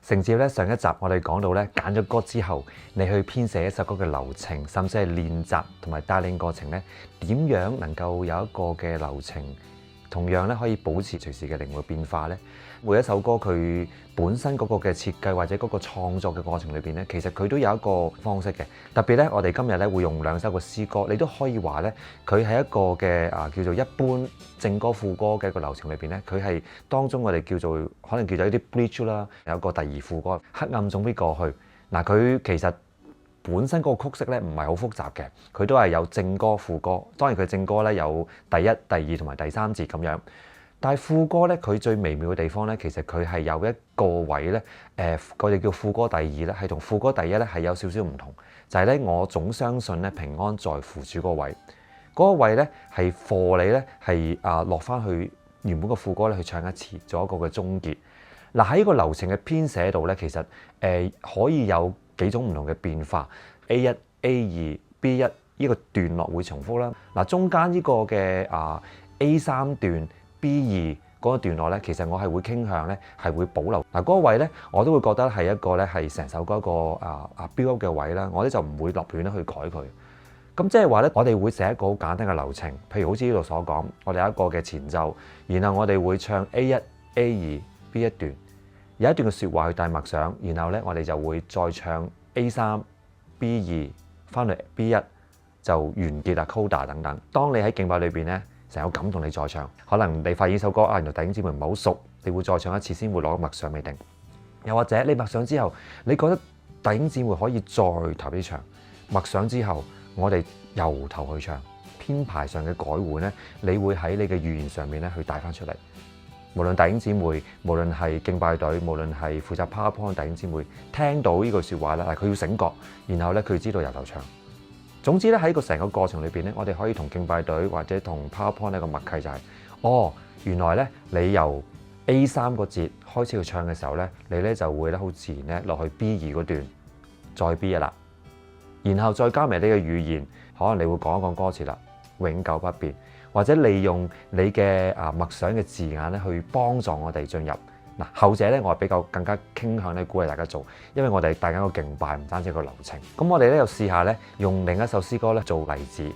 承接咧上一集我哋講到咧揀咗歌之後，你去編寫一首歌嘅流程，甚至係練習同埋帶領過程咧，點樣能夠有一個嘅流程，同樣咧可以保持隨時嘅靈活變化咧？每一首歌佢本身嗰個嘅設計或者嗰個創作嘅過程裏邊咧，其實佢都有一個方式嘅。特別咧，我哋今日咧會用兩首嘅詩歌，你都可以話咧，佢係一個嘅叫做一般正歌副歌嘅一個流程裏邊咧，佢係當中我哋叫做可能叫做一啲 bridge 啦，有一個第二副歌，黑暗總必過去。嗱，佢其實本身嗰個曲式咧唔係好複雜嘅，佢都係有正歌副歌。當然佢正歌咧有第一、第二同埋第三節咁樣。但係副歌咧，佢最微妙嘅地方咧，其實佢係有一個位咧，我哋叫副歌第二咧，係同副歌第一咧係有少少唔同，就係咧我總相信咧平安在乎主嗰個位，嗰個位咧係貨你咧係落翻去原本個副歌咧去唱一次，做一個嘅終結。嗱，喺呢個流程嘅編寫度咧，其實可以有幾種唔同嘅變化 A1、A2、B1 呢個段落會重複啦。嗱，中間呢個嘅A3 段。B2 嗰個段落咧，其實我係會傾向咧係會保留嗱嗰個位咧，我都會覺得係一個咧係成首歌一個build up嘅位啦，我咧就唔會立亂咧去改佢。咁即係話咧，我哋會寫一個好簡單嘅流程，譬如好似呢度所講，我哋有一個嘅前奏，然後我哋會唱 A1、A2、B1 段，有一段嘅説話去帶默想，然後咧我哋就會再唱 A3、B2 翻嚟 B1 就完結啦 coda 等等。當你喺敬拜裏邊咧，成個感動你再唱，可能你發現首歌原來弟兄姊妹唔係好熟，你會再唱一次先會攞默想未定。又或者你默想之後，你覺得弟兄姊妹可以再投啲唱，默想之後，我哋由頭去唱。編排上嘅改換咧，你會喺你嘅語言上面咧去帶翻出嚟。無論弟兄姊妹，無論係敬拜隊，無論係負責 PowerPoint 弟兄姊妹，聽到呢句説話咧，佢要醒覺，然後咧佢知道由頭唱。總之咧喺個成個過程裏邊咧，我哋可以同敬拜隊或者同 PowerPoint 一個默契就係，原來咧你由 A3 個節開始去唱嘅時候咧，你咧就會咧好自然咧落去 B2 嗰段，再 B1 啦，然後再加埋你嘅語言，可能你會講一講歌詞啦，永久不變，或者利用你嘅默想嘅字眼咧去幫助我哋進入。嗱，後者咧，我係比較更加傾向咧鼓勵大家做，因為我哋大家個敬拜唔單止個流程。咁我哋咧又試下咧用另一首詩歌咧做例子。